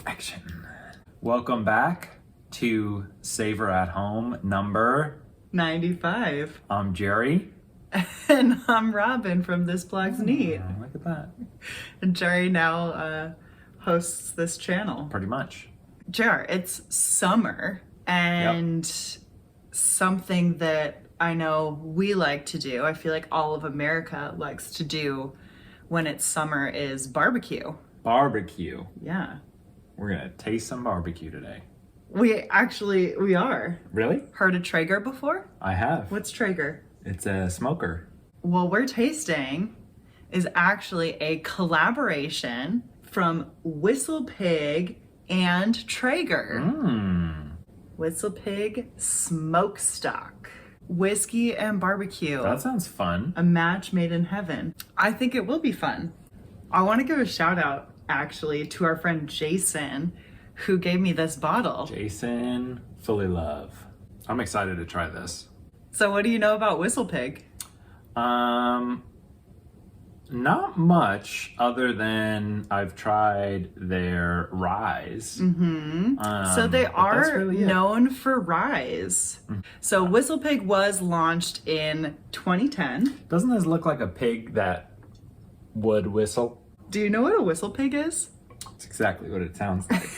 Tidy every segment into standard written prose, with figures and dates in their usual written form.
Action. Welcome back to Savor at Home number 95. I'm Jerry. And I'm Robin from This Blog's Neat. Look at that. And Jerry now hosts this channel. Pretty much. Jerry, it's summer and something that I know we like to do, I feel like all of America likes to do when it's summer, is barbecue. Barbecue. Yeah. We're gonna taste some barbecue today. We are. Really? Heard of Traeger before? I have. What's Traeger? It's a smoker. What we're tasting is actually a collaboration from WhistlePig and Traeger. WhistlePig Smokestock. Whiskey and barbecue. That sounds fun. A match made in heaven. I think it will be fun. I want to give a shout out actually to our friend Jason, who gave me this bottle. Jason, fully love. I'm excited to try this. So what do you know about WhistlePig? Not much other than I've tried their ryes. So they are really known for ryes. So WhistlePig was launched in 2010. Doesn't this look like a pig that would whistle? Do you know what a WhistlePig is? It's exactly what it sounds like.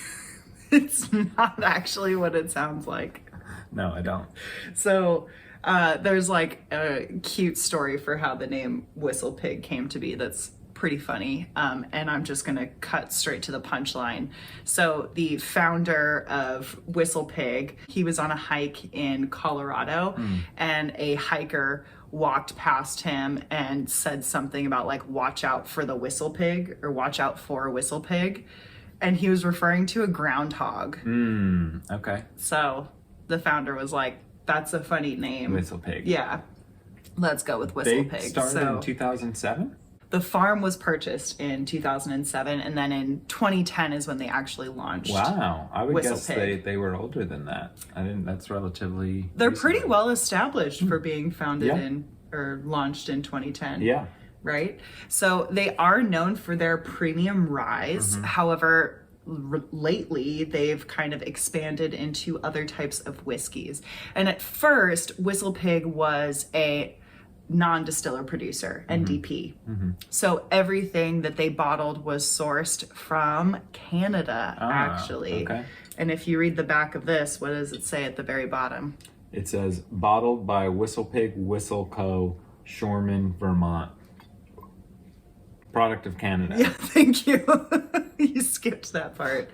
It's not actually what it sounds like. No, I don't. So there's like a cute story for how the name WhistlePig came to be that's pretty funny. And I'm just gonna cut straight to the punchline. So the founder of WhistlePig, he was on a hike in Colorado and a hiker walked past him and said something about like, watch out for the WhistlePig, or watch out for a WhistlePig. And he was referring to a groundhog. Okay. So the founder was like, that's a funny name. WhistlePig. Yeah. Let's go with They WhistlePig. started in 2007? The farm was purchased in 2007, and then in 2010 is when they actually launched. Wow. I would guess WhistlePig. they were older than that. That's relatively They're recently. pretty well established for being founded in or launched in 2010. Yeah. Right? So they are known for their premium ryes. However, lately they've kind of expanded into other types of whiskeys. And at first, WhistlePig was a non-distiller producer, NDP. So everything that they bottled was sourced from Canada, actually. Okay. And if you read the back of this, what does it say at the very bottom? It says, bottled by WhistlePig Whistle Co., Shoreman, Vermont. Product of Canada. Yeah, thank you. You skipped that part.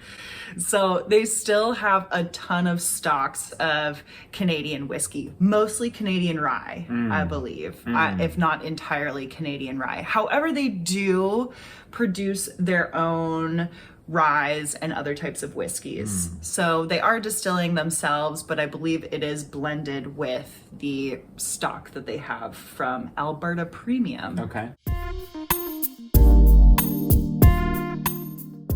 So they still have a ton of stocks of Canadian whiskey, mostly Canadian rye, I believe, if not entirely Canadian rye. However, they do produce their own ryes and other types of whiskeys. So they are distilling themselves, but I believe it is blended with the stock that they have from Alberta Premium. Okay.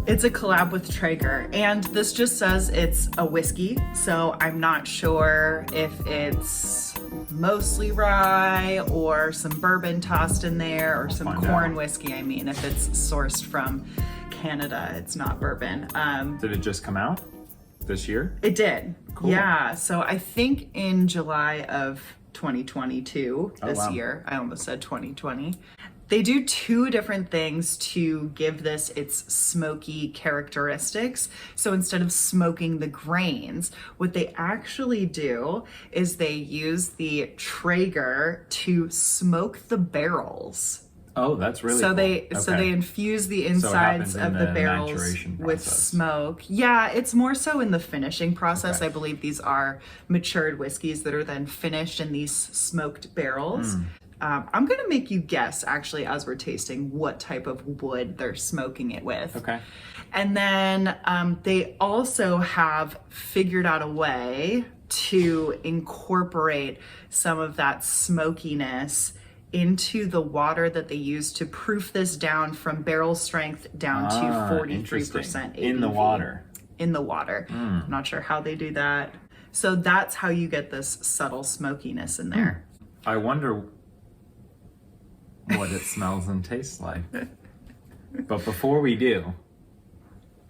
It's a collab with Traeger, and this just says it's a whiskey, so I'm not sure if it's mostly rye or some bourbon tossed in there, or some corn whiskey. I mean, if it's sourced from Canada, it's not bourbon. Did it just come out this year? It did. Cool. Yeah, so I think in July of 2022, this year, I almost said 2020. They do two different things to give this its smoky characteristics. So instead of smoking the grains, what they actually do is they use the Traeger to smoke the barrels. Oh, that's really so cool. So they infuse the insides of the barrels with smoke. Yeah, it's more so in the finishing process. I believe these are matured whiskeys that are then finished in these smoked barrels. I'm gonna make you guess, actually, as we're tasting, what type of wood they're smoking it with. Okay. And then they also have figured out a way to incorporate some of that smokiness into the water that they use to proof this down from barrel strength down to 43% ABV. In the water. In the water. I'm not sure how they do that. So that's how you get this subtle smokiness in there. I wonder what it smells and tastes like. But before we do,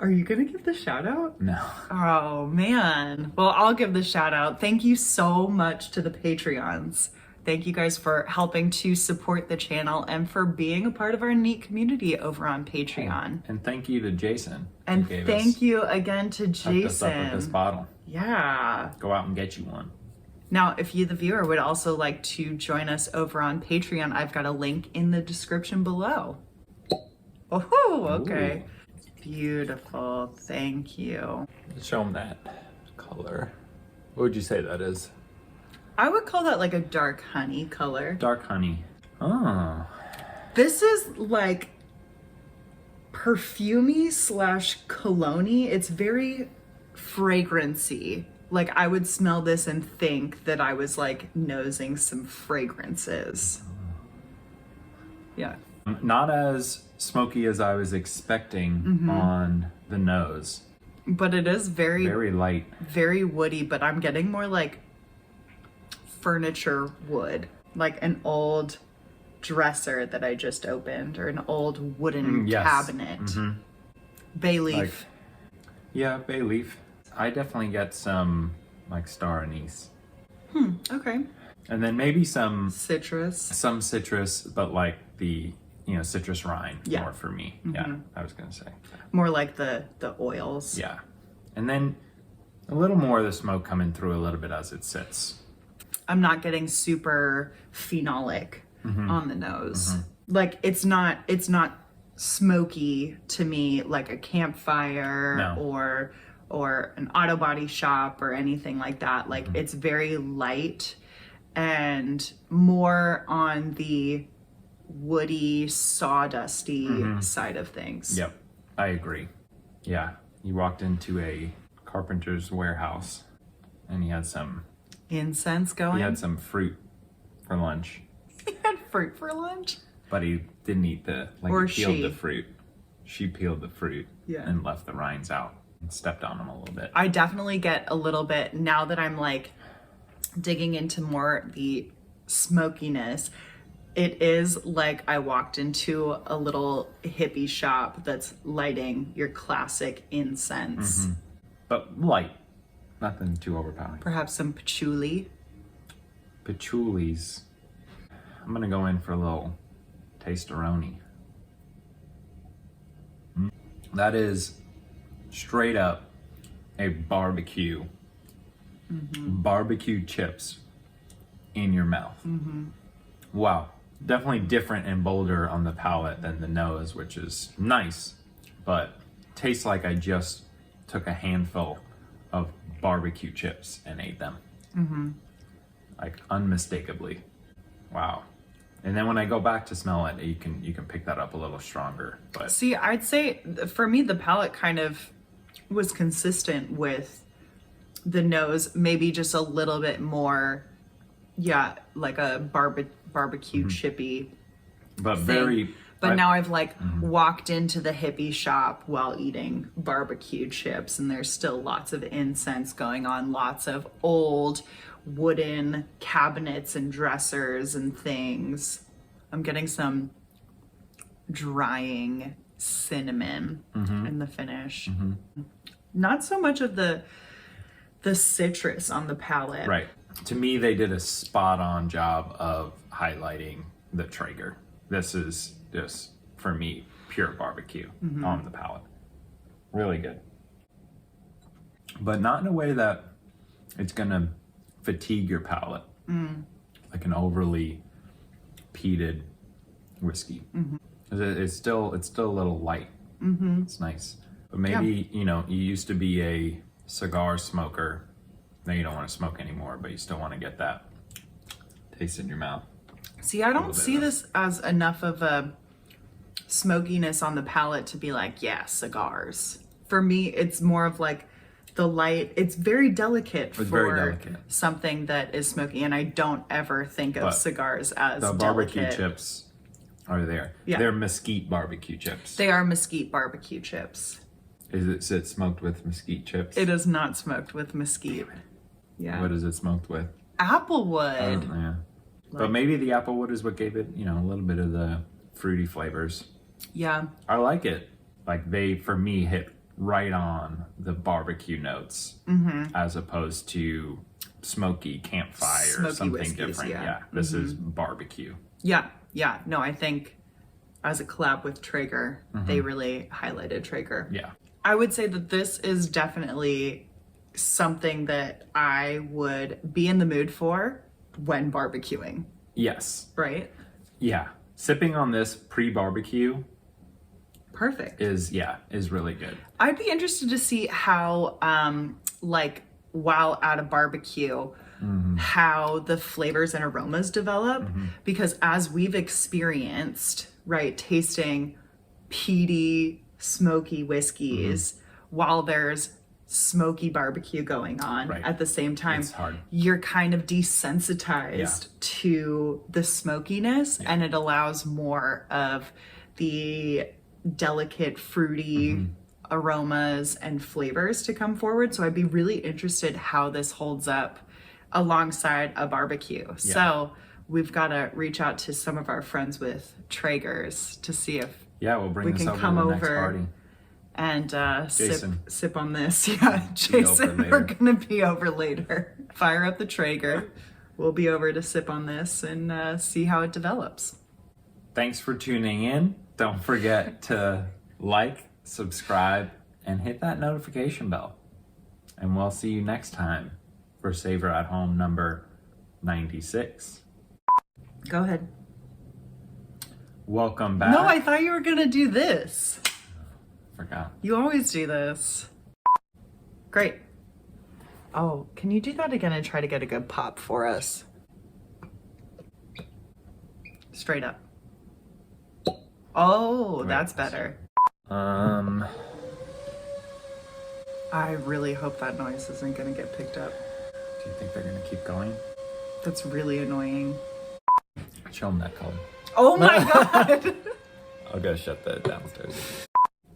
Are you gonna give the shout out? No. Oh man. Well, I'll give the shout out. Thank you so much to the Patreons. Thank you guys for helping to support the channel and for being a part of our neat community over on Patreon. And thank you to Jason. And thank you again to Hooked us up with this Jason. bottle. Yeah. Go out and get you one. Now, if you, the viewer, would also like to join us over on Patreon, I've got a link in the description below. Oh, okay. Ooh. Beautiful. Thank you. Show them that color. What would you say that is? I would call that like a dark honey color. Dark honey. Oh. This is like perfumey slash cologne-y. It's very fragrancy. Like I would smell this and think that I was like nosing some fragrances. Yeah. Not as smoky as I was expecting on the nose. But it is Very light. very woody, but I'm getting more like furniture wood, like an old dresser that I just opened or an old wooden Yes. cabinet. Bay leaf. Yeah, bay leaf. I definitely get some like star anise. Okay. And then maybe some Citrus. but like the, you know, citrus rind Yeah. more for me. Yeah, I was gonna say. More like the oils. Yeah. And then a little more of the smoke coming through a little bit as it sits. I'm not getting super phenolic on the nose. Like it's not smoky to me like a campfire No. or an auto body shop or anything like that. Like it's very light and more on the woody, sawdusty side of things. Yep, I agree. Yeah, you walked into a carpenter's warehouse and he had some Incense going. He had some fruit for lunch, He had fruit for lunch. but he didn't eat Or he peeled she. the fruit. She peeled the fruit Yeah. and left the rinds out and stepped on them a little bit. I definitely get a little bit now that I'm like digging into more the smokiness. It is like I walked into a little hippie shop that's lighting your classic incense. But light, nothing too overpowering. Perhaps some patchouli. Patchoulis. I'm gonna go in for a little taste-a-roni. That is straight up a barbecue. Barbecue chips in your mouth. Wow. Definitely different and bolder on the palate than the nose, which is nice, but tastes like I just took a handful of barbecue chips and ate them. Like unmistakably. Wow. And then when I go back to smell it, you can pick that up a little stronger. But See, I'd say for me, the palate kind of was consistent with the nose, maybe just a little bit more, yeah, like a barbecue chippy. but thing. very But now I've like walked into the hippie shop while eating barbecue chips, and there's still lots of incense going on, lots of old wooden cabinets and dressers and things. I'm getting some drying cinnamon in the finish. Not so much of the citrus on the palate. right. To me, they did a spot-on job of highlighting the Traeger. This is just, for me, pure barbecue on the palate. Really good. But not in a way that it's gonna fatigue your palate. Like an overly peated whiskey. It's still a little light. It's nice. But maybe, you know, you used to be a cigar smoker. Now you don't want to smoke anymore, but you still want to get that taste in your mouth. See, I don't see this as enough of a smokiness on the palate to be like, yeah, cigars. For me, it's more of like the light. It's very delicate for very delicate. something that is smoky, and I don't ever think of But cigars as The barbecue delicate. chips are there. Yeah. They're mesquite barbecue chips. They are mesquite barbecue chips. Is it smoked with mesquite chips? It is not smoked with mesquite. Yeah. What is it smoked with? Applewood. Yeah. But maybe the applewood is what gave it, you know, a little bit of the fruity flavors. Yeah. I like it. Like they, for me, hit right on the barbecue notes as opposed to smoky campfire or Smoky something whiskeys, different. yeah. Yeah, this is barbecue. Yeah. No, I think as a collab with Traeger, they really highlighted Traeger. Yeah. I would say that this is definitely something that I would be in the mood for when barbecuing, Yes. right? Yeah. Sipping on this pre-barbecue Perfect. is really good. I'd be interested to see how, like, while at a barbecue, how the flavors and aromas develop. Because as we've experienced, right, tasting peaty, smoky whiskeys, while there's smoky barbecue going on Right. at the same time, It's hard. you're kind of desensitized to the smokiness, and it allows more of the delicate, fruity aromas and flavors to come forward. So I'd be really interested how this holds up alongside a barbecue. So we've got to reach out to some of our friends with Traegers to see if Yeah, we'll bring we this can over come to the next over party. and Jason. sip on this. Yeah, Jason, later. we're gonna be over later. Fire up the Traeger. We'll be over to sip on this and see how it develops. Thanks for tuning in. Don't forget to like, subscribe, and hit that notification bell. And we'll see you next time for Savor at Home number 96. Go ahead. Welcome back. No, I thought you were gonna do this. Forgot. You always do this. Great. Oh, can you do that again and try to get a good pop for us? Straight up. Oh, that's better. I really hope that noise isn't gonna get picked up. Do you think they're gonna keep going? That's really annoying. Show them that color. Oh my god! I'll go shut that downstairs.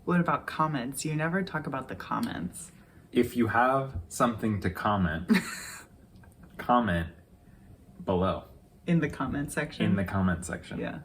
What about comments? You never talk about the comments. If you have something to comment, comment below In the comment section. in the comment section. Yeah.